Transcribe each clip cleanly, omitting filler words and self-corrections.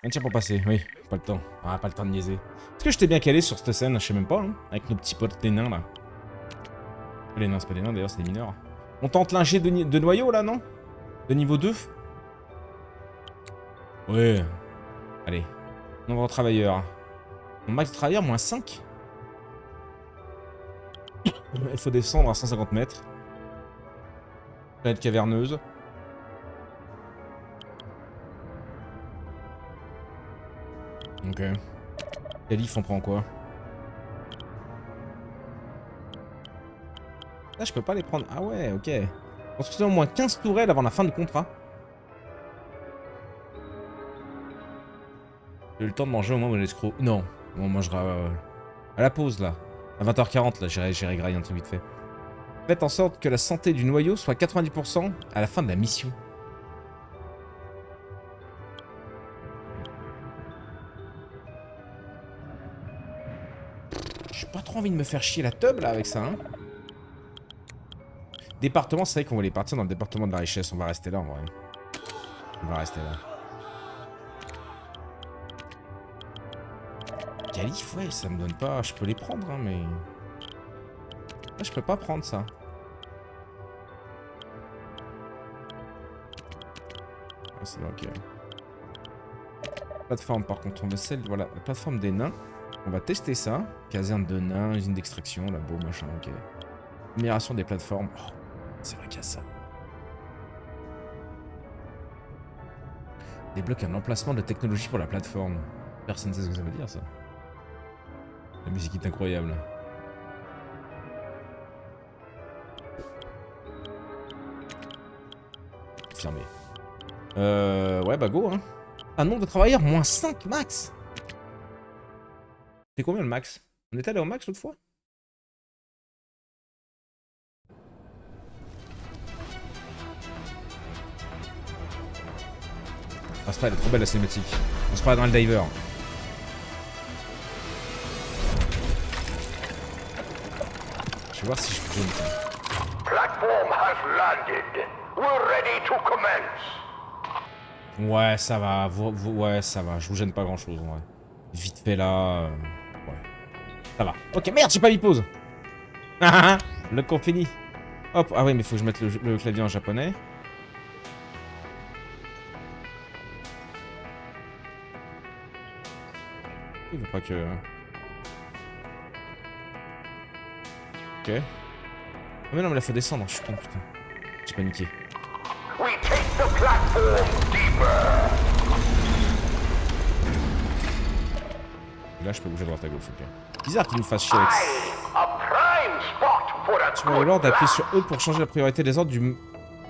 Un tir pour passer, oui, pas le temps. Ah, pas le temps de niaiser. Est-ce que j'étais bien calé sur cette scène? Je sais même pas, hein, avec nos petits potes les nains là. Les nains, c'est pas des nains d'ailleurs, c'est des mineurs. On tente l'ingé de noyau là, non? De niveau 2? Ouais. Allez. Nombre de travailleurs. Mon max de travailleurs, moins 5. Il faut descendre à 150 mètres. Planète caverneuse. Ok. Calife, on prend quoi? Là, je peux pas les prendre. Ah ouais, ok. Construisez au moins 15 tourelles avant la fin du contrat. J'ai eu le temps de manger au moins mon escroc. Non, on mangera à la pause là. À 20h40 là, j'irai grailler un truc vite fait. Faites en sorte que la santé du noyau soit 90% à la fin de la mission. J'ai pas trop envie de me faire chier la teub là avec ça, hein. Département, c'est vrai qu'on va les partir dans le département de la richesse. On va rester là en vrai. On va rester là. Calife, ouais, ça me donne pas... Je peux les prendre, hein, mais... Là, je peux pas prendre ça. Ah, c'est ok. Plateforme, par contre, on veut celle... Voilà, la plateforme des nains. On va tester ça. Caserne de nains, usine d'extraction, labo, machin, ok. Amélioration des plateformes. Oh, c'est vrai qu'il y a ça. Débloque un emplacement de technologie pour la plateforme. Personne ne sait ce que ça veut dire, ça. La musique est incroyable. Fermé. Ouais, bah go, hein. Un nombre de travailleurs, moins 5 max. C'est combien le max? On est allé au max l'autre fois? Ah, c'est pas, elle est trop belle la cinématique. On se croirait dans le diver. Je vais voir si je peux une fois. Platform has landed. We're ready to commence. Ouais, ça va. Ouais, ça va. Je vous gêne pas grand chose, ouais. Vite fait là. Ouais. Ça va. Ok, merde, j'ai pas mis pause. Le cours fini. Hop. Ah ouais, mais faut que je mette le clavier en japonais. Il veut pas que... Ok. Ah mais non, mais là faut descendre, je suis con, putain. J'ai paniqué. We take the platform deeper. Là je peux bouger à droite à gauche, ok. Bizarre qu'il nous fasse chier avec... A prime spot for a Tu vois l'ordre d'appuyer sur E pour changer la priorité des ordres du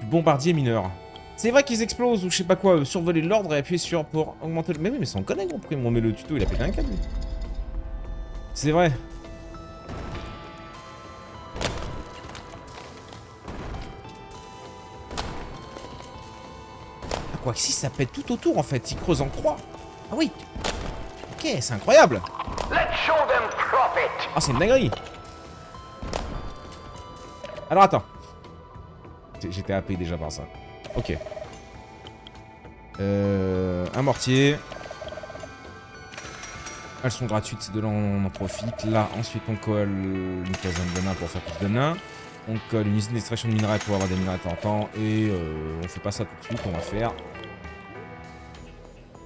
bombardier mineur. C'est vrai qu'ils explosent ou je sais pas quoi, survoler l'ordre et appuyer sur pour augmenter le... Mais oui, mais c'est en connaît gros, pourquoi il m'en met le tuto, il a pété un câble. C'est vrai. Ah, quoi que si, ça pète tout autour en fait, il creuse en croix. Ah oui. Ok, c'est incroyable. Let's show them profit. Ah, c'est une dinguerie. Alors attends. J'étais happé déjà par ça. Ok. Un mortier. Elles sont gratuites, c'est de là on en profite. Là, ensuite on colle une caserne de nains pour faire plus de nains. On colle une usine d'extraction de minerais pour avoir des minerais de temps en temps. Et on fait pas ça tout de suite, on va faire...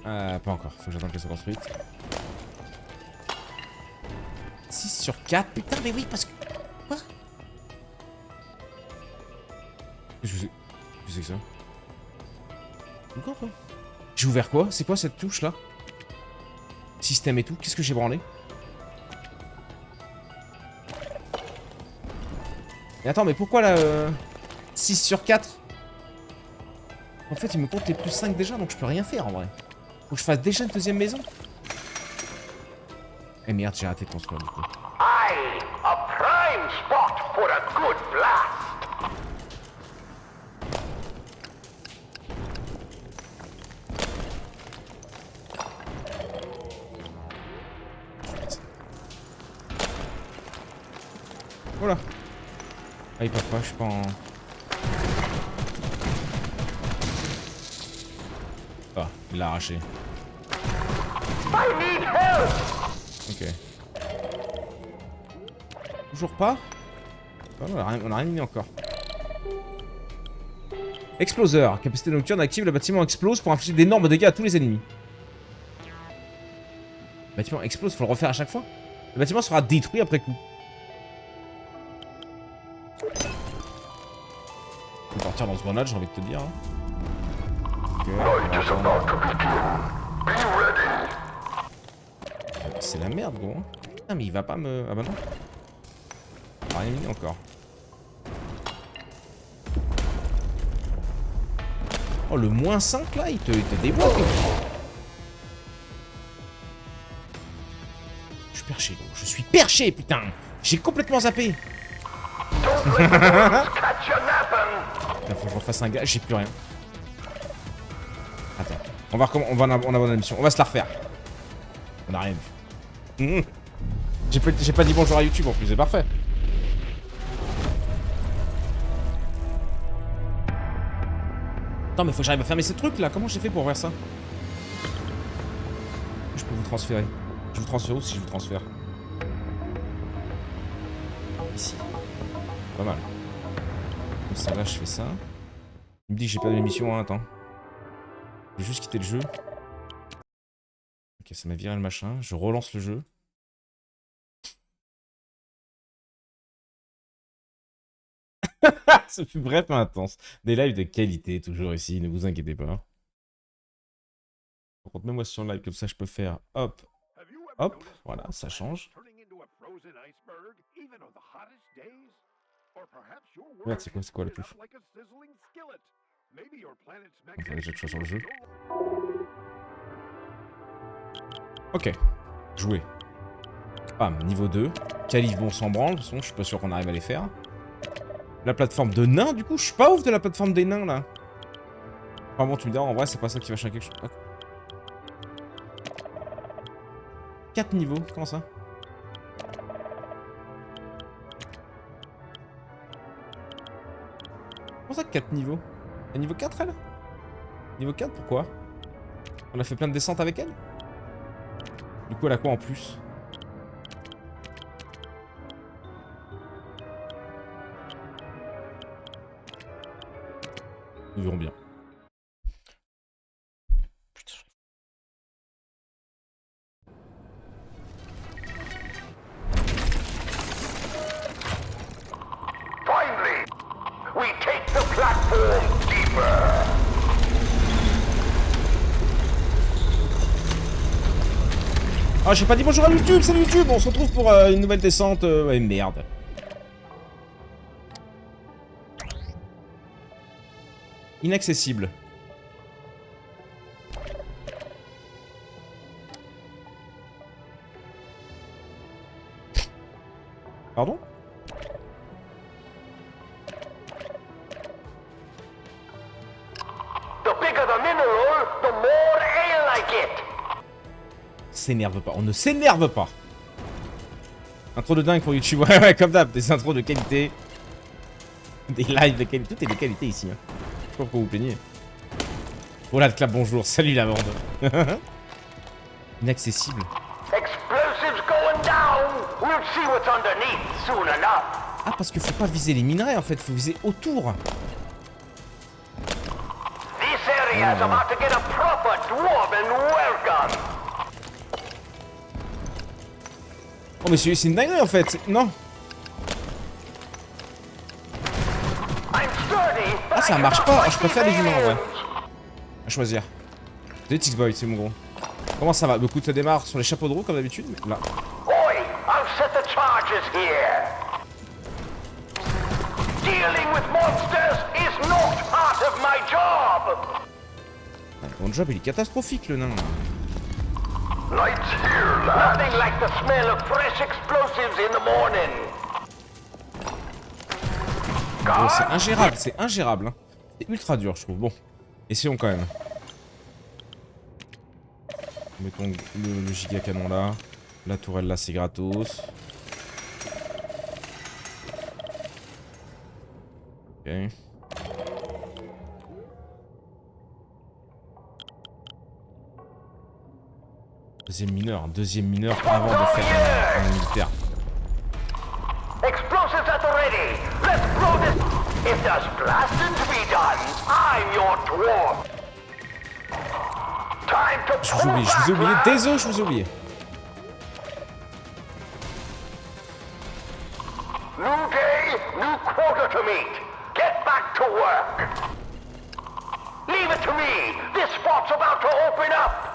pas encore, faut que j'attende qu'elle soit construite. 6 sur 4, putain mais oui parce que... Quoi? Qu'est-ce que c'est que ça? Encore quoi? J'ai ouvert quoi? C'est quoi cette touche là? Système et tout, qu'est-ce que j'ai branlé? Mais attends, mais pourquoi là 6 sur 4? En fait, il me compte les plus 5 déjà, donc je peux rien faire en vrai. Faut que je fasse déjà une deuxième maison. Eh merde, j'ai raté de construire du coup. Aye, a prime spot for a good blast. Voilà. Ah, ils peuvent pas, je suis pas en... Ah, il l'a arraché. I need help! Ok. Toujours pas? Ah, on a rien mis encore. Exploseur. Capacité nocturne active, le bâtiment explose pour infliger d'énormes dégâts à tous les ennemis. Le bâtiment explose, faut le refaire à chaque fois. Le bâtiment sera détruit après coup. On va partir dans ce grenade, j'ai envie de te dire. Ok. Night is about to begin. Be ready! C'est la merde, gros. Putain, mais il va pas me... Ah bah non. Rien mis encore. Oh, le -5 là, il te débloque. Je suis perché, gros. Je suis perché, putain. J'ai complètement zappé. Don't let the worms catch you napping! Putain, faut que je refasse un gars. J'ai plus rien. Attends. On va abandonner la mission. On va se la refaire. On a rien vu. J'ai pas dit bonjour à YouTube en plus, c'est parfait. Attends, mais faut que j'arrive à fermer ces trucs là. Comment j'ai fait pour faire ça? Je peux vous transférer. Je vous transfère où si je vous transfère? Ici. Pas mal. Comme ça là, je fais ça. Il me dit que j'ai pas de l'émission, hein, attends. J'ai juste quitté le jeu. Ok, ça m'a viré le machin. Je relance le jeu. Ce fut bref mais intense. Des lives de qualité, toujours ici, ne vous inquiétez pas. Par contre, mets-moi sur live, comme ça je peux faire hop, hop, voilà, ça change. Regarde, c'est quoi la touche? Il fallait déjà que je sois sur le jeu. Ok, jouer. Bam, niveau 2. Calife, bon, sans branle, de toute façon, je suis pas sûr qu'on arrive à les faire. La plateforme de nains, du coup, je suis pas ouf de la plateforme des nains, là. Enfin bon, tu me diras, en vrai, c'est pas ça qui va changer quelque chose. 4 niveaux, comment ça? Comment ça, 4 niveaux? Elle est niveau 4, elle? Niveau 4, pourquoi? On a fait plein de descentes avec elle? Du coup, elle a quoi en plus? Nous verrons bien. Putain. Finally, we take the platform deeper. Ah, j'ai pas dit bonjour à YouTube, salut YouTube, on se retrouve pour une nouvelle descente. Ouais, merde. Inaccessible. Pardon? The bigger the mineral, the more ale I get. S'énerve pas, on ne s'énerve pas. Intro de dingue pour YouTube, ouais, comme d'hab, des intros de qualité. Des lives de qualité, tout est de qualité ici. Hein. Je sais pas pourquoi vous plaignez. Voilà le clap, bonjour, salut la bande. Inaccessible. Explosives going down. We'll see what's underneath soon enough. Ah, parce qu'il faut pas viser les minerais en fait, faut viser autour. This area's about to get a proper dwarven welcome. Oh, mais c'est une dinguerie en fait, non. I'm sturdy, but Ah, ça I marche cannot pas, fight je préfère these les humains en vrai. aliens. À choisir. The X-Boy, c'est mon gros. Comment ça va? Le coup, ça démarre sur les chapeaux de roue comme d'habitude. Là. Oi, I'll set the charges here. Dealing with monsters is not part of my job. Mon job, il est catastrophique, le nain. Lights here, lads. Nothing like the smell of fresh explosives in the morning. Gros, c'est ingérable, c'est ingérable. Hein. C'est ultra dur, je trouve. Bon, essayons quand même. Mettons le giga canon là. La tourelle là, c'est gratos. Ok. Deuxième mineur avant de faire un militaire. Explosives at the ready. Let's blow this. If there's blasting to be done, I'm your dwarf. Time to Je vous ai oublié. Désolé, je vous ai oublié. New day, new quota to meet. Get back to work. Leave it to me. This spot's about to open up.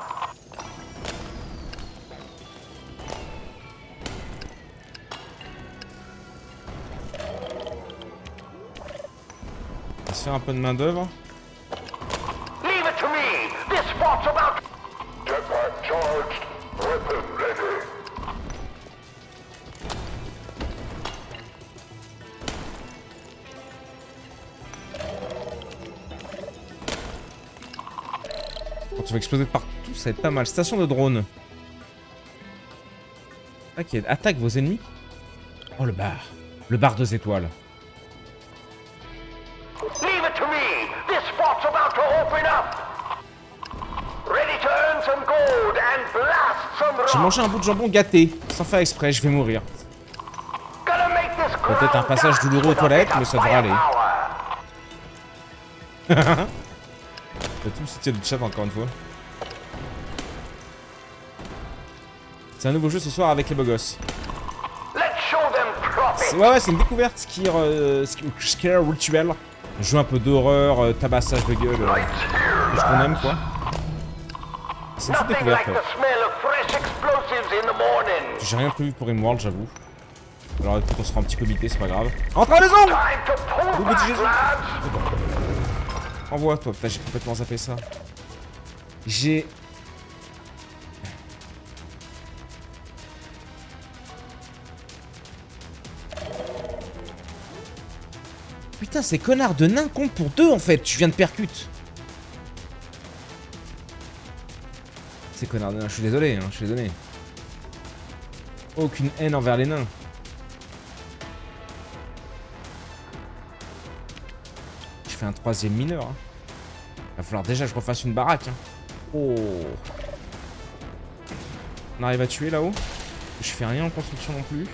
On va se faire un peu de main d'œuvre. Leave it to me. This spot's about. Jetpack charged. Weapon ready. Quand tu vas exploser partout, ça va être pas mal. Station de drone. Ok, attaque vos ennemis. Oh, le bar. Le bar 2 étoiles. Leave it to me. This spot's about to open up. Ready to earn some gold and blast some J'ai rock. mangé un bout de jambon gâté. Sans faire exprès, je vais mourir. Gonna make this Peut-être un passage douloureux aux toilettes, mais ça devrait aller. T'as tout le soutien du chat encore une fois. C'est un nouveau jeu ce soir avec les beaux gosses. Let's show them profit. Ouais, c'est une découverte, scare rituel. Jeu un peu d'horreur, tabassage de gueule, tout ce qu'on aime quoi. C'est une petite Nothing découverte. like the smell of fresh explosives in the morning. J'ai rien prévu pour Rimworld, j'avoue. Alors écoute, on se fera un petit comité, c'est pas grave. Entre à la maison! Time to pull Vous, petit back, Jésus. lads. Envoie toi, putain, j'ai complètement zappé ça. J'ai... Putain, ces connards de nains comptent pour 2 en fait, tu viens de percute. Ces connards de nains, je suis désolé, je suis désolé. Aucune haine envers les nains. Je fais un 3e mineur. Va falloir déjà que je refasse une baraque. Oh. On arrive à tuer là-haut. Je fais rien en construction non plus.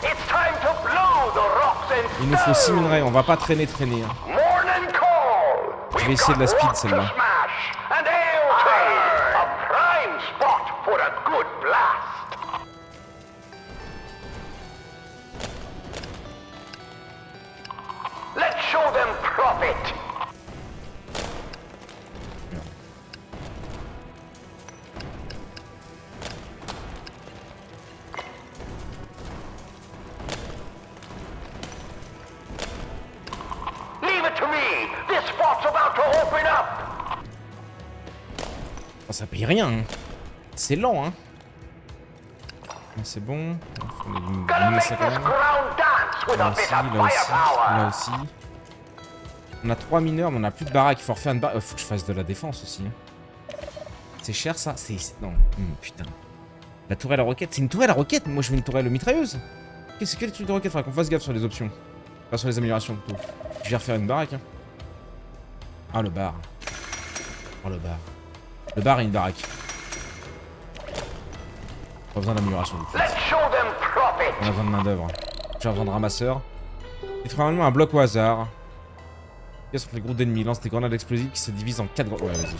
It's time to blow the rocks and Il nous faut 6 stones. minerais, on va pas traîner. Morning call. Je vais essayer de la speed celle-là. Smash and ale trade. A prime spot for a good blast. Let's show them profit. Leave it to me. This spot's about to open up. Oh, ça paye rien. C'est lent, hein. C'est bon. On va Gonna éliminer make ça quand this même. ground dance with Là a aussi, bit là of aussi, firepower. là aussi. On a 3 mineurs, mais on a plus de baraque. Il faut refaire une baraque. Faut que je fasse de la défense aussi. C'est cher ça. Non. Putain. La tourelle à roquette. C'est une tourelle à roquette. Moi je veux une tourelle mitrailleuse. Qu'est-ce que les trucs de roquette? Faudra qu'on fasse gaffe sur les options. Pas sur les améliorations plutôt. Je vais refaire une baraque. Hein. Ah le bar. Oh le bar. Le bar et une baraque. Pas besoin d'amélioration. Let's show them profit. On a besoin de main d'œuvre. J'ai besoin de ramasseur. Il faut normalement un bloc au hasard. Qu'est-ce que les groupes d'ennemis lancent des grenades explosives qui se divisent en 4 groupes. Ouais, vas-y.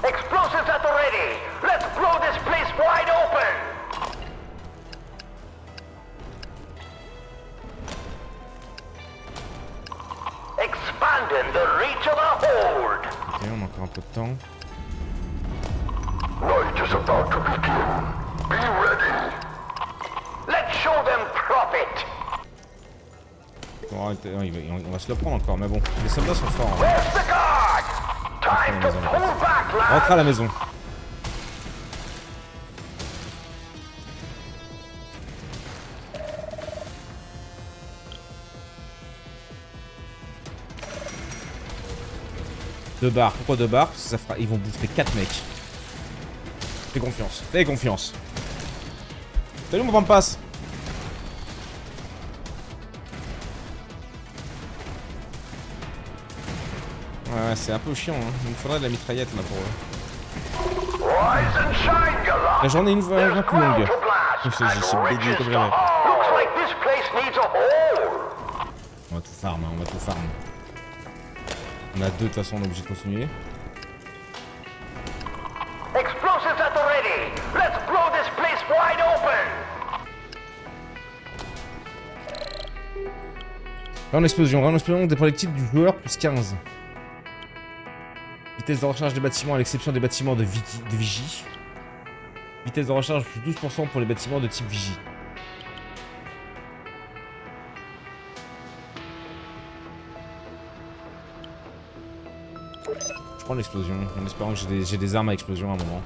Explosives at the ready. Let's blow this place wide open. Expanding the reach of the horde. Ok, on a encore un peu de temps. Night is about to begin. Be ready. Let's show them profit. Bon, on va se le prendre encore, mais bon. Les soldats sont forts. Hein. Where's the guard? Time to pull back, lads. Rentre à la maison. Deux barres. Pourquoi 2 barres? Parce que ça fera... Ils vont bouffer 4 mecs. Fais confiance. Fais confiance. Salut mon passe. Ouais, c'est un peu chiant. Hein. Il me faudrait de la mitraillette là pour eux. Rise and shine, you lot. La journée est une fois There's plus longue. ground to blast Je and suis riches béni comme to jamais. haul. Looks like this place needs a hole. On va tout farm, hein, on va tout farm. On a 2 de toute façon, on est obligé de continuer. Explosives at the ready. Let's blow this place wide open. Round explosion des projectiles du joueur plus 15. Vitesse de recharge des bâtiments à l'exception des bâtiments de vigie. Vitesse de recharge plus 12% pour les bâtiments de type vigie. Je prends l'explosion en espérant que j'ai des armes à explosion à un moment.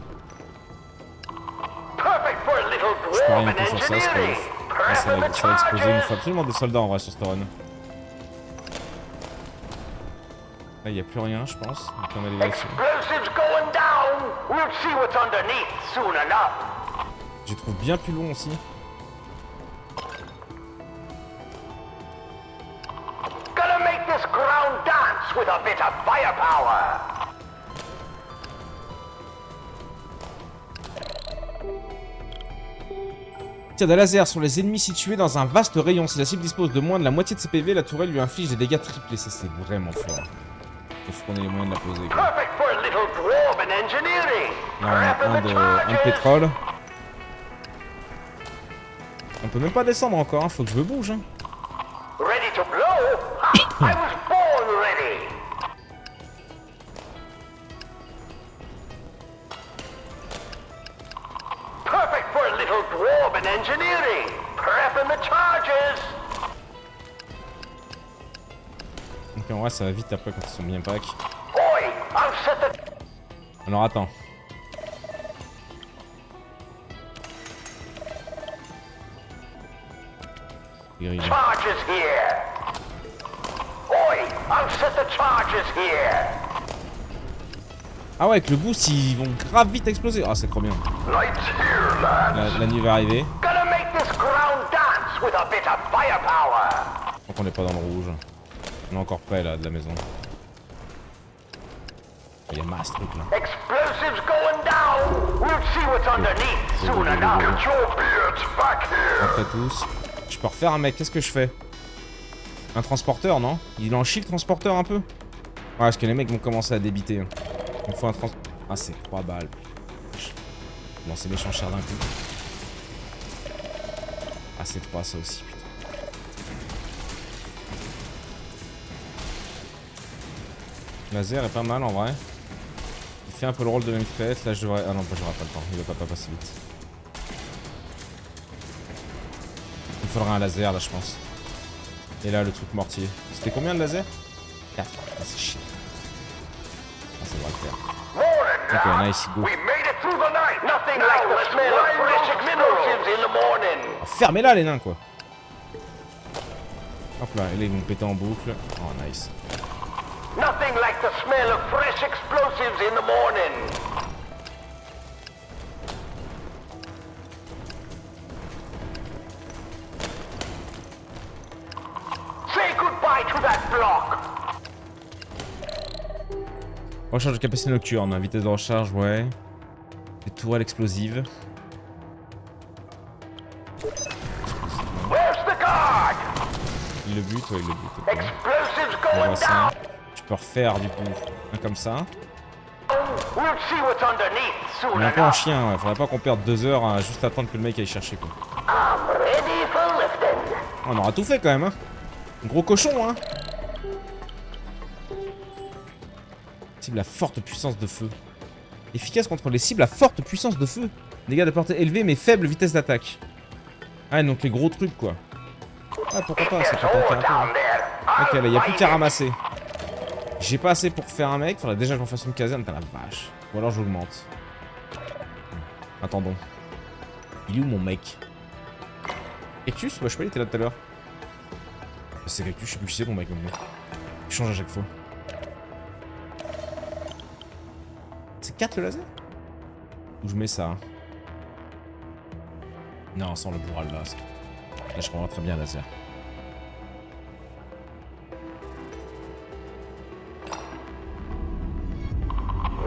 Perfect for a little Je peux rien dwarven que sur ça, c'est pas engineering. ouf. Ah, ça va exploser, il nous faut absolument des soldats en vrai sur ce run. Là, il n'y a plus rien, je pense. Donc, on a l'évaluation. Explosives going down. We'll see what's underneath soon enough. Je les trouve bien plus long aussi. Gonna make this ground dance with a bit of firepower. Tire des lasers sur les ennemis situés dans un vaste rayon. Si la cible dispose de moins de la moitié de ses PV, la tourelle lui inflige des dégâts triplés. Ça, c'est vraiment fort. Il faut qu'on ait les moyens de la poser, quoi. Perfect for a little dwarven engineering. Là, on a un de pétrole. On peut même pas descendre encore, hein. Faut que je me bouge. Hein. Ready to blow? I was born ready. Perfect for a little dwarven engineering. Prepping the charges. Donc en vrai, ça va vite après quand ils sont bien pack. Boy, I'll set the Alors attends. charges here. Boy, I'll set the charges here. Ah ouais, avec le boost, ils vont grave vite exploser. Ah, c'est trop bien. Lights here, lads. La nuit va arriver. Gonna make this ground dance with a bit of firepower. Donc on n'est pas dans le rouge. On est encore près là de la maison. Il y a masse truc là. Explosives going down. We'll see what's underneath soon enough. Get your beards back here. Après tous. Je peux refaire un mec, qu'est-ce que je fais? Un transporteur, non? Il en chie le transporteur un peu? Ouais, parce que les mecs vont commencer à débiter. Il me faut un trans... Ah, c'est 3 balles. Bon, c'est méchant cher d'un coup. Ah, c'est 3 ça aussi, putain. Laser est pas mal en vrai. Il fait un peu le rôle de la mitraillette. Là, je devrais... Ah non, j'aurai pas le temps. Il va pas passer vite. Il me faudra un laser là, je pense. Et là, le truc mortier. C'était combien de laser? 4. Ah, c'est chiant. Ah, ça devrait le faire. Ok, nice, go. We made it through the night. Nothing like the smell of fresh explosives in the morning. Oh, fermez-la, les nains, quoi. Hop là, et là, ils vont péter en boucle. Oh, nice. Nothing like the smell of fresh explosives in the morning. Say goodbye to that block. Recharge de capacité nocturne, vitesse de recharge, ouais. Des tourelles explosives. Where's the guard? Il le bute, ouais, il le bute. Ok. Explosives On going voit ça. down. Je peux refaire, du coup, un comme ça. We'll see what's underneath soon On est un peu en enough. chien, ouais. Faudrait pas qu'on perde 2 heures à juste attendre que le mec aille chercher, quoi. I'm ready for lifting. On aura tout fait, quand même, hein. Gros cochon, hein. Cible à forte puissance de feu. Efficace contre les cibles à forte puissance de feu. Dégâts de portée élevée mais faible vitesse d'attaque. Ah, donc les gros trucs, quoi. Ah, pourquoi pas, ça peut attaquer un peu. Hein. Ok, là, il n'y a plus qu'à ramasser. J'ai pas assez pour faire un mec. Faudrait déjà que j'en fasse une caserne. Putain, la vache. Ou alors j'augmente. Attendons. Il est où mon mec? Cactus? Ouais, je sais pas, il était là tout à l'heure. C'est Cactus, je sais plus qui c'est mon mec maintenant. Il change à chaque fois. C'est 4 le laser? Où je mets ça? Non, sans le bourral là. Là, je comprends très bien le laser.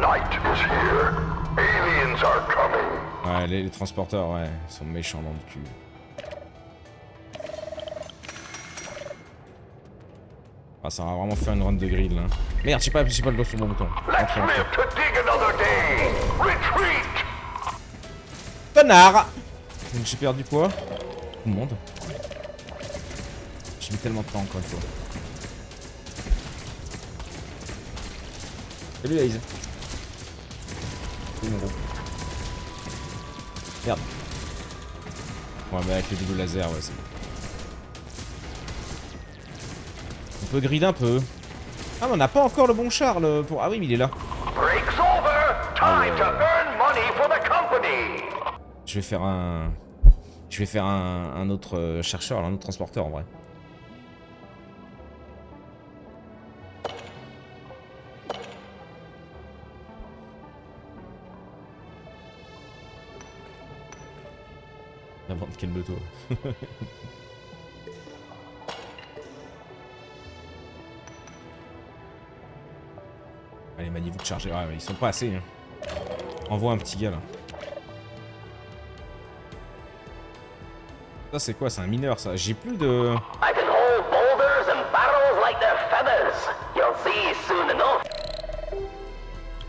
Night is here. Aliens are coming. Ouais, les transporteurs, ouais, ils sont méchants dans le cul. Ah, ça va vraiment faire une run de grill, là. Merde, j'ai pas le doigt sur mon bouton. Let's live to dig another day. Retreat. Connard! J'ai perdu quoi? Tout le monde. J'ai mis tellement de temps encore une fois. Salut Aze. Salut mon gros. Merde. Ouais mais avec les doubles laser, ouais c'est bon. On peut grid un peu. Ah mais on n'a pas encore le bon char pour... Ah oui mais il est là. Break's over. Time to earn money for the company. Je vais faire un... un autre chercheur, un autre transporteur en vrai. Avant de calme-toi. Allez, maniez-vous de charger. Ah, ils sont pas assez. Hein. Envoie un petit gars là. Ça, c'est quoi? C'est un mineur ça. J'ai plus de. I can hold boulders and barrels like their feathers. You'll see soon enough.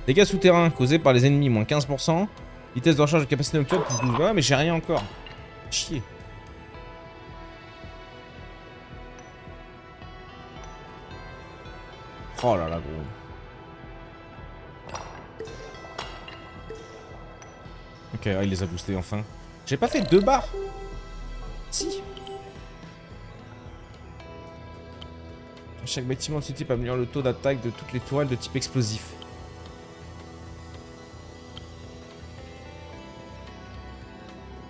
Dégâts souterrains causés par les ennemis, moins 15%. Vitesse de recharge de capacité nocturne, plus 12. Ouais, mais j'ai rien encore. Chier. Oh là là, gros. Ok, il les a boostés enfin. J'ai pas fait 2 barres. Si. Chaque bâtiment de ce type améliore le taux d'attaque de toutes les tourelles de type explosif.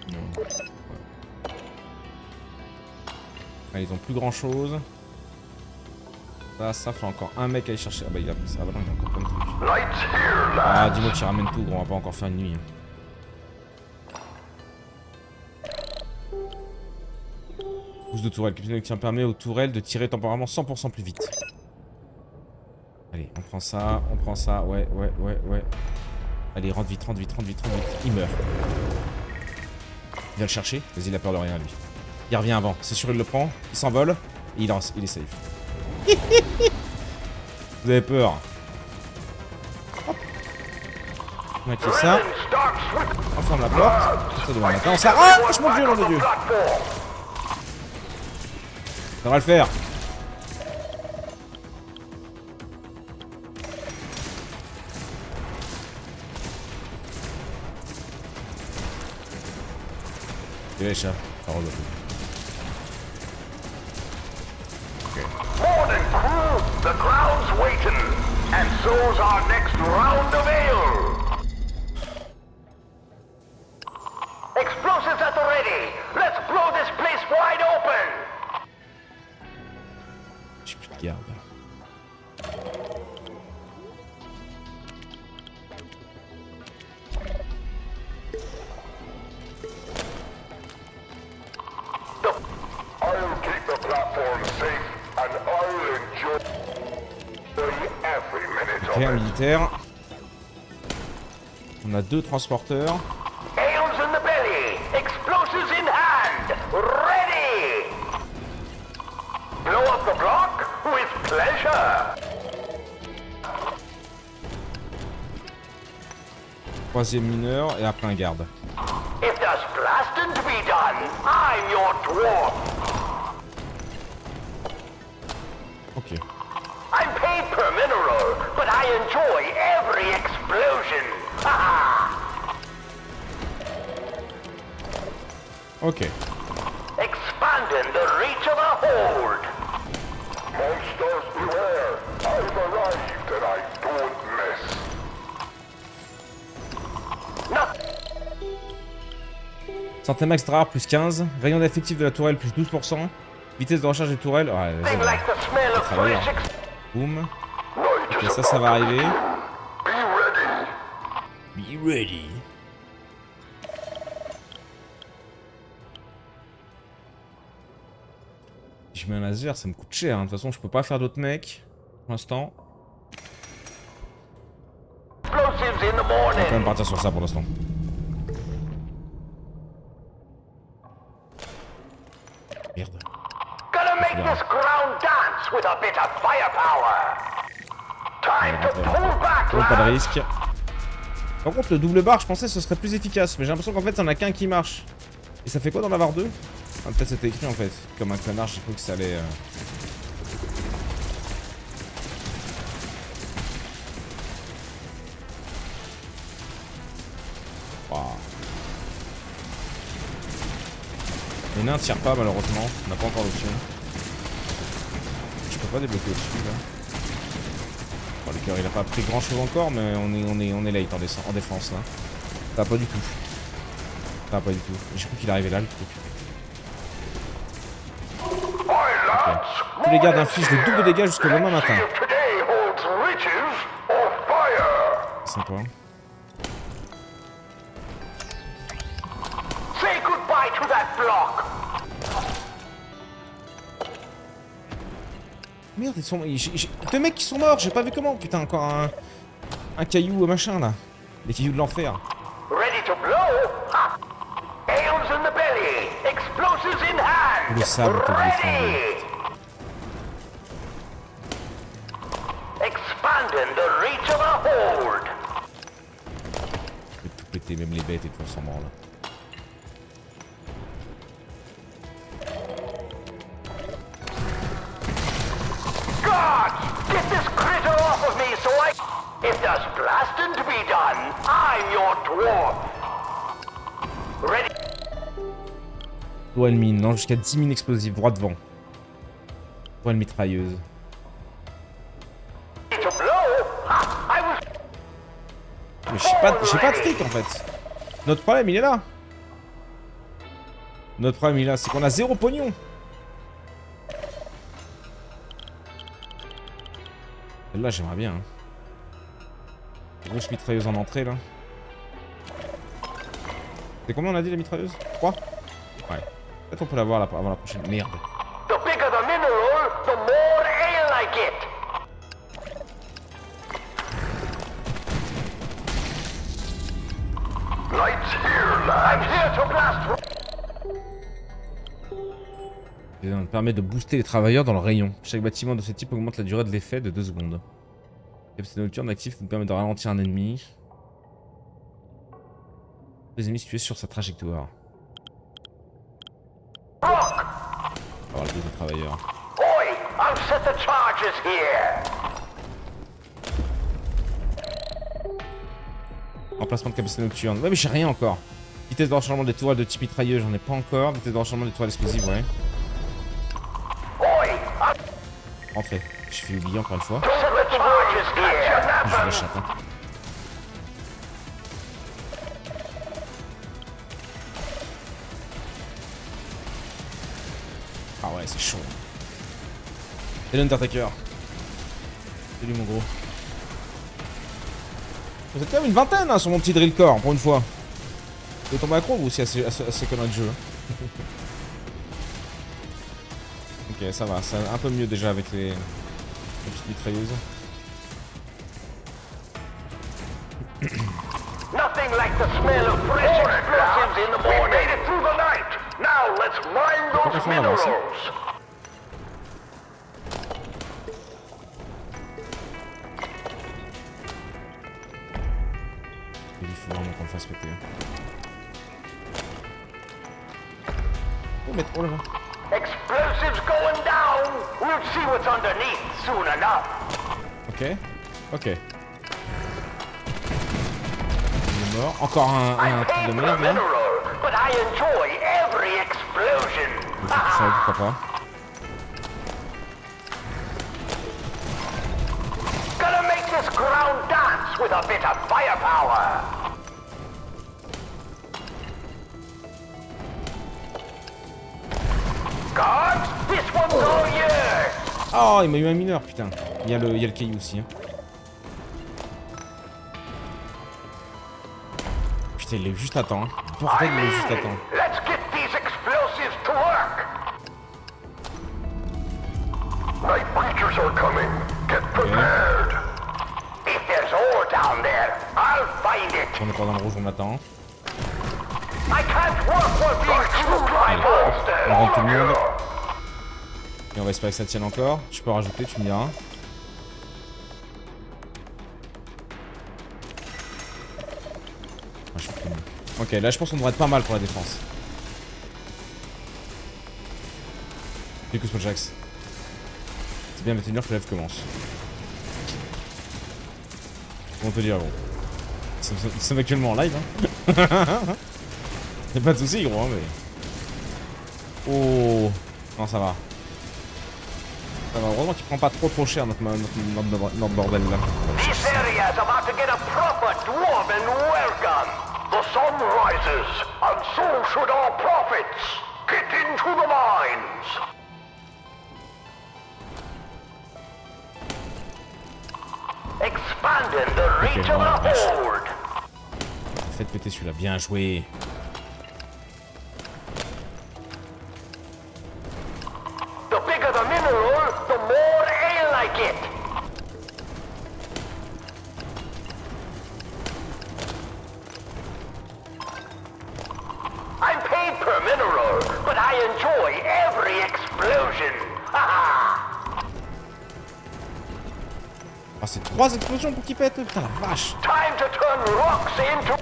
Non. Ah, ils ont plus grand chose. Ça fait encore un mec à aller chercher. Ah bah il a ça, bah non, il a encore plein de trucs. Ah dis-moi que tu ramènes tout gros, on va pas encore faire une nuit. Boost de tourelle, capitaine qui permet aux tourelles de tirer temporairement 100% plus vite. Allez, on prend ça, ouais. Allez, rentre vite. Il meurt. Il vient le chercher, vas-y, il a peur de rien lui. Il revient avant, c'est sûr il le prend, il s'envole, et il est safe. Vous avez peur. Hop. On a activé ça. On ferme la porte. Ça demain matin, on s'arrache, mon dieu, nom de dieu. Ça va le faire. Et les chats, ça roule. Morning, crew. The crowd's waiting, and so's our next round of ale. Explosives at the ready. Let's blow this place wide open. J'ai plus de garde. I'll keep the platform safe, and I'll enjoy every minute of Rien it. militaire. On a 2 transporteurs. Ales in the belly. Explosives in hand. Ready. Blow up the block with pleasure. 3e mineur et après un garde. If there's blasting to be done, I'm your dwarf. Ok. I'm paid per mineral, but I enjoy every explosion. Ok. Expanding the reach of a hold. Monsters beware. I've arrived and I don't miss. Santé max rare plus 15. Rayon d'effectif de la tourelle plus 12%. Vitesse de recharge des tourelles. Ouais, vas-y, They like the smell of travailler. fresh Boum. Ok, ça va arriver. Be ready. Be ready. Si je mets un laser, ça me coûte cher. Hein. De toute façon, je peux pas faire d'autres mecs. Pour l'instant. Explosives in the morning. On va quand même partir sur ça pour l'instant. Merde. Gonna make this ground dance with a bit of firepower. Time to pull back, Pas de lads. risque. Par contre, le double bar, je pensais que ce serait plus efficace, mais j'ai l'impression qu'en fait, il n'y en a qu'un qui marche. Et ça fait quoi d'en avoir deux? Ah, peut-être c'était écrit en fait. Comme un connard, j'ai cru que ça allait. Wow. Les nains tirent pas malheureusement, on n'a pas encore l'option. Je peux pas débloquer au-dessus là. Bon, le cœur il a pas pris grand chose encore, mais on est late en défense là. Ça va pas du tout. Ça va pas du tout. J'ai cru qu'il arrivait là le truc. Okay. Tous les gardes infligent de double dégâts jusqu'au lendemain matin. Sympa. Say goodbye to that block. Merde, ils sont. Deux mecs qui sont morts, j'ai pas vu comment. Putain, encore un caillou machin là. Les cailloux de l'enfer. Ready to blow? Ha! Ales in the belly. Explosives in hand. Le sable que vous défendez. Expanding the reach of a hold. Je vais tout péter, même les bêtes et tout, on s'en branle. God! Get this critter off of me so I... If there's blasting to be done, I'm your dwarf. Ready? Doigt de mine, non, jusqu'à 10 mines explosives, droit devant. Doigt de mitrailleuse. To blow? Ha! I was... Mais j'ai pas de stick en fait. Notre problème il est là. Notre problème il est là, c'est qu'on a zéro pognon. Celle-là j'aimerais bien. Hein. Grosse mitrailleuse en entrée là. C'est combien on a dit la mitrailleuse? 3? Ouais. Peut-être on peut l'avoir avant la prochaine. Merde. The bigger the mineral, the more ale I get. Lights here, lad. I'm here to blast. Et on permet de booster les travailleurs dans le rayon. Chaque bâtiment de ce type augmente la durée de l'effet de 2 secondes. Capacité nocturne active vous permet de ralentir un ennemi. Les ennemis situés sur sa trajectoire. On va voir le deuxième travailleur. Boy, I'll set the charges here. Emplacement de capacité nocturne. Ouais mais j'ai rien encore. Vitesse de rechargement des tourelles de type mitrailleux, j'en ai pas encore. Vitesse de rechargement des tourelles explosives, ouais. Boy, I'll Rentrez. J'ai fait oublier encore une fois. set the charges here. Je la chatte, hein. Ah ouais, c'est chaud. C'est l'Undertaker. Salut mon gros. Vous êtes quand même une vingtaine hein, sur mon petit drill core, pour une fois. Vous tombez accro vous aussi à ces conneries de jeu. Hein. Ok, ça va, c'est un peu mieux déjà avec les petites mitrailleuses. Nothing like the smell of fresh explosives in the morning. We made it through the night. Now let's mine those minerals. Il faut vraiment qu'on le fasse péter. Oh, mais oh là là. Explosives going down. We'll see what's underneath soon enough. Ok, ok. Il est mort. Encore un truc de merde là. But I enjoy every explosion. Ça, pourquoi pas. Gonna make this ground dance with a bit of firepower. Guards, this one's all yours. Oh, il m'a eu un mineur, putain. Il y a le caillou aussi. Hein. Putain, il est juste à temps. Hein. Bordel, il est juste à temps. Let's get these explosives to work. Night creatures are coming. Get prepared. If there's ore down there. I'll find it. On est pas dans le rouge, on m'attend. I can't work for these true rivals. On rentre tout le monde. Et on va espérer que ça tienne encore. Je peux rajouter, tu me diras. Ah, je suis pris. Ok, là je pense qu'on devrait être pas mal pour la défense. Écoute moi Jax. C'est bien de tenir que la live commence. On peut dire bon. Nous sommes actuellement en live hein. Y'a pas de soucis gros hein, mais. Oh non ça va. Ça va, heureusement qu'il prend pas trop cher notre bordel là. This area is about to get a proper dwarven welcome. The sun rises, and so should our profits. Get into the mines. Expanding the reach of the hold. Faites péter celui-là, bien joué. The bigger the mineral, the more ale I get. I'm paid per mineral, but I enjoy every explosion. Haha! Ah, c'est 3 explosions pour qu'il pète, putain la vache. Time to turn rocks into.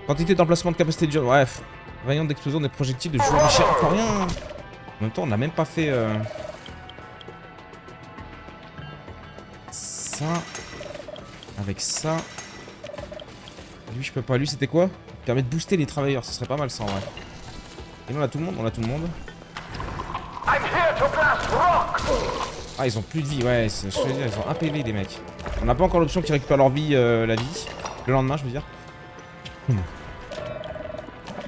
Quantité d'emplacement de capacité de dur, bref. Variante d'explosion des projectiles de joueurs Michel, encore rien. En même temps, on n'a même pas fait ça. Avec ça. Lui, je peux pas. Lui, c'était quoi? Il permet de booster les travailleurs, ce serait pas mal ça en vrai. Et nous, on a tout le monde, on a tout le monde. I'm here to blast rock. Ah, ils ont plus de vie, ouais, je veux dire, ils ont un PV les mecs. On n'a pas encore l'option qu'ils récupèrent leur vie, la vie. Le lendemain, je veux dire.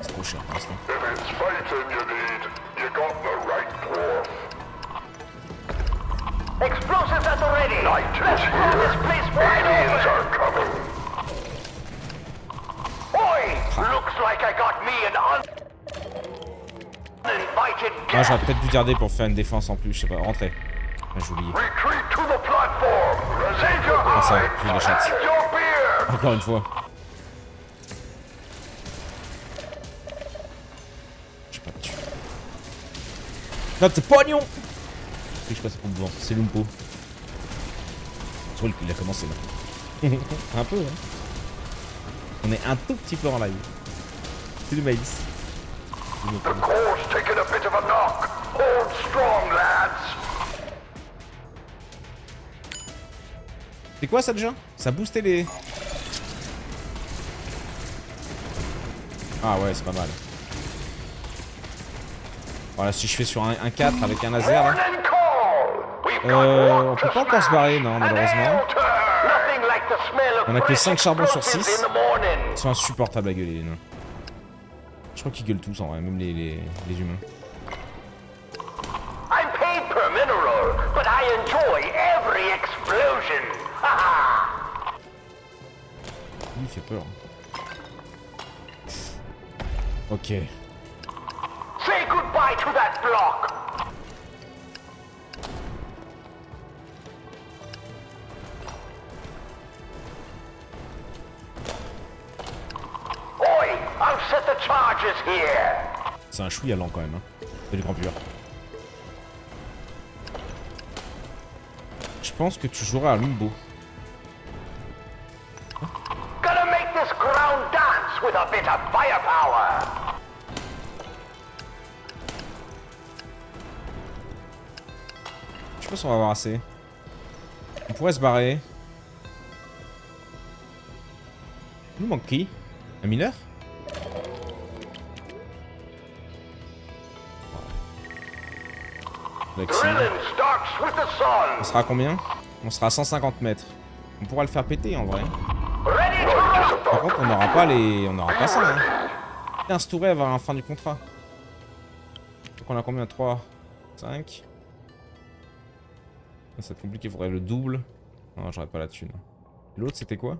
C'est trop cher pour l'instant. If it's fighting you need, you got the right dwarf. Explosives at the ready. Night is here. This place wide open. Are coming. Oi! Looks like I got me an uninvited Ah, guest. j'aurais peut-être dû garder pour faire une défense en plus, je sais pas, rentrer. Ah, j'ai oublié. Retreat to the platform. Save your Ah, ça, eyes. j'ai la chatte. And your beer. Encore une fois. J'ai pas de thune. Non, c'est pognon! Je sais pas, c'est pour devant, c'est Lumpo. Je vois qu'il a commencé là. Un peu, hein. On est un tout petit peu en live. C'est du maïs. The core's taken a bit of a knock. Hold strong, lads. C'est quoi ça déjà? Ça boostait les... Ah ouais, c'est pas mal. Voilà, si je fais sur un 4 avec un laser là... Morning call. We've got on rock peut to pas encore se barrer, non, smash. malheureusement. An altar. Nothing like the smell of On a que fresh 5 charbons sur explosives 6. in the morning. Ils sont insupportables à gueuler les nains. Je crois qu'ils gueulent tous en vrai, même les humains. I'm paid per mineral, but I enjoy every explosion. Haha! Lui il fait peur. Ok. Say goodbye to that block. Oi! I'll set the charges here. C'est un chouïa lent quand même, hein. C'est du grand pur. Je pense que tu joueras à Lumbo. Gonna make this ground dance with a bit of firepower. Je sais pas si on va avoir assez. On pourrait se barrer. Il nous manque qui? Un mineur? Lexi. Drilling starts with the sun. On sera à combien? On sera à 150 mètres. On pourra le faire péter en vrai. Ready to rock. Par contre, on n'aura pas les... On n'aura pas ça, hein. 15 tourets avant la fin du contrat. Donc on a combien? 3, 5. Ça va être compliqué, il faudrait le double. Non, j'aurais pas la thune. L'autre, c'était quoi?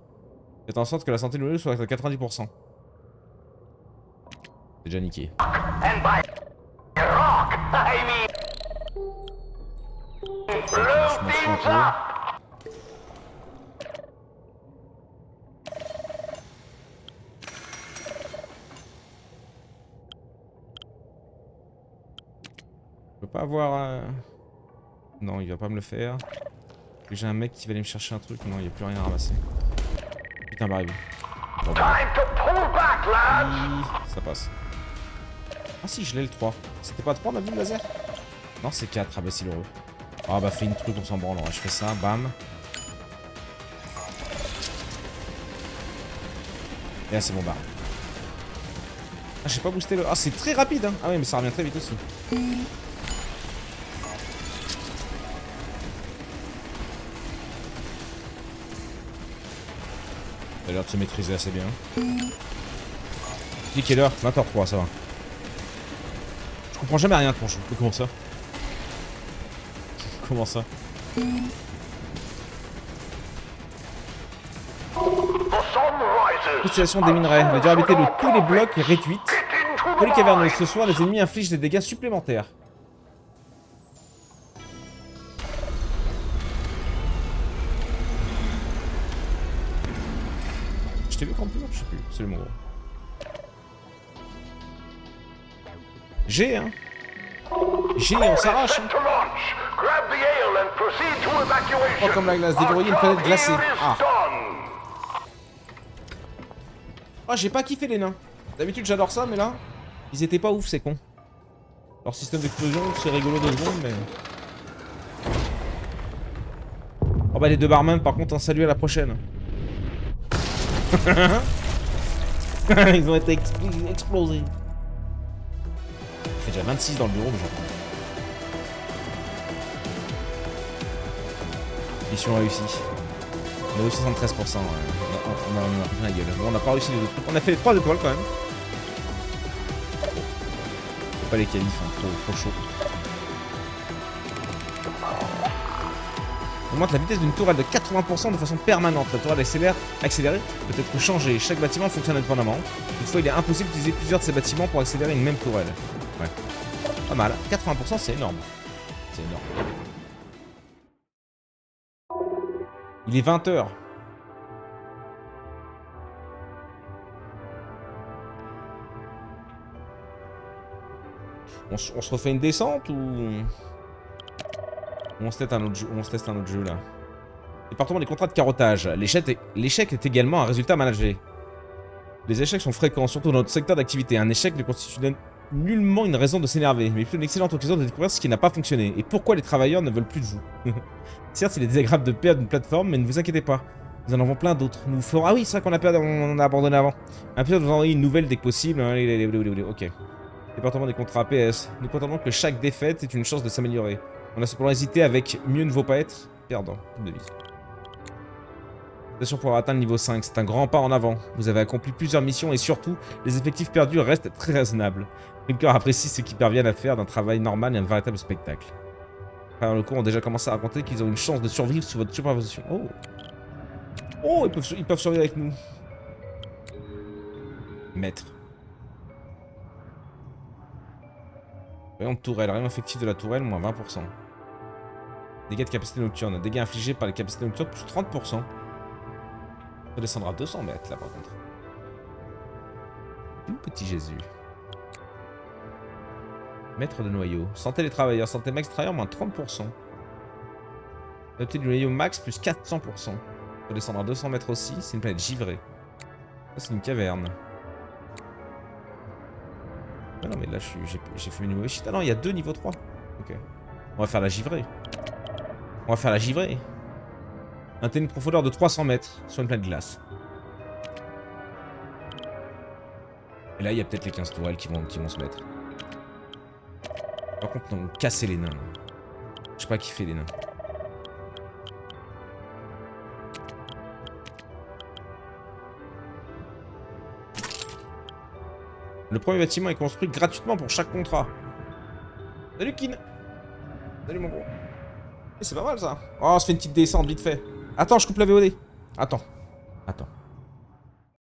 Faites en sorte que la santé de l'eau soit à 90%. C'est déjà niqué. And by rock, I mean blow things up. pas avoir... Non, il va pas me le faire. J'ai un mec qui va aller me chercher un truc. Non, il n'y a plus rien à ramasser. Putain, bah oui. Bon, bah. Time to pull back, lads! Ça passe. Ah si, je l'ai le 3. C'était pas 3 ma boule laser? Non, c'est 4. Ah bah c'est l'heureux. Ah bah fais une truc, on s'en branle. Je fais ça, bam. Et là c'est bon, bah. Ah, j'ai pas boosté le... Ah, c'est très rapide, hein. Ah oui, mais ça revient très vite aussi. Il a l'air de se maîtriser assez bien. Il est quelle heure? 20h03, ça va. Je comprends jamais rien de ton jeu. Mais comment ça? Comment ça? L'utilisation des minerais. La durabilité de tous les blocs est réduite. Pour les caverneux, ce soir, les ennemis infligent des dégâts supplémentaires. Je t'ai vu quand plus? Je sais plus. C'est le mot. G, hein. G, on s'arrache. Hein. Oh, comme la glace. Déverrouiller une planète glacée. Ah. Oh, j'ai pas kiffé les nains. D'habitude, j'adore ça, mais là, ils étaient pas ouf, ces cons. Leur système d'explosion, c'est rigolo 2 secondes, mais... Oh bah les 2 barman, par contre, un salut à la prochaine. Ils ont été explosés. Il fait déjà 26 dans le bureau, mais j'en... Mission réussie. On a eu 73%. On a pris la gueule. Bon, on n'a pas réussi les autres trucs. On a fait les 3 étoiles quand même. Faut pas les qualifs, hein. Trop chaud. On augmente la vitesse d'une tourelle de 80% de façon permanente. La tourelle accélérée peut être changée. Chaque bâtiment fonctionne indépendamment. Toutefois, il est impossible d'utiliser plusieurs de ces bâtiments pour accélérer une même tourelle. Ouais. Pas mal. 80%, c'est énorme. C'est énorme. Il est 20h. On se refait une descente ou on se teste un autre jeu, là. Département des contrats de carottage. L'échec est également un résultat managé. Les échecs sont fréquents, surtout dans notre secteur d'activité. Un échec ne constitue nullement une raison de s'énerver, mais plutôt une excellente occasion de découvrir ce qui n'a pas fonctionné et pourquoi les travailleurs ne veulent plus de vous. Certes, il est désagréable de perdre une plateforme, mais ne vous inquiétez pas. Nous en avons plein d'autres. Nous ferons... Ah oui, c'est vrai qu'on a perdu, on a abandonné avant. Un plaisir de vous envoyer une nouvelle dès que possible. Ok. Département des contrats PS. Nous prétendons que chaque défaite est une chance de s'améliorer. On a cependant hésité avec mieux ne vaut pas être perdant. De vie. Attention pour atteindre le niveau 5, c'est un grand pas en avant. Vous avez accompli plusieurs missions et surtout, les effectifs perdus restent très raisonnables. Le cœur apprécie ceux qui parviennent à faire d'un travail normal et un véritable spectacle. Les le cours ont déjà commencé à raconter qu'ils ont une chance de survivre sous votre supervision. Oh, oh, ils peuvent survivre avec nous. Maître. Rayon de tourelle, rayon effectif de la tourelle, moins 20%. Dégâts de capacité nocturne, dégâts infligés par les capacités nocturnes, plus 30%. Ça descendra à 200 mètres là par contre. Tout petit Jésus. Maître de noyau. Santé des travailleurs, santé max travailleurs, moins 30%. Santé du noyau max, plus 400%. Ça descendra à 200 mètres aussi, c'est une planète givrée. Ça c'est une caverne. Ah non mais là j'ai fait une mauvais shit. Ah non, il y a 2 niveaux 3. Ok. On va faire la givrée. On va faire la givrée. Un terrain de profondeur de 300 mètres sur une planète glace. Et là il y a peut-être les 15 tourelles qui vont se mettre. Par contre non, casser les nains. Je sais pas qui fait les nains. Le premier bâtiment est construit gratuitement pour chaque contrat. Salut Kin. Salut mon gros. C'est pas mal ça. Oh, on se fait une petite descente vite fait. Attends, je coupe la VOD. Attends.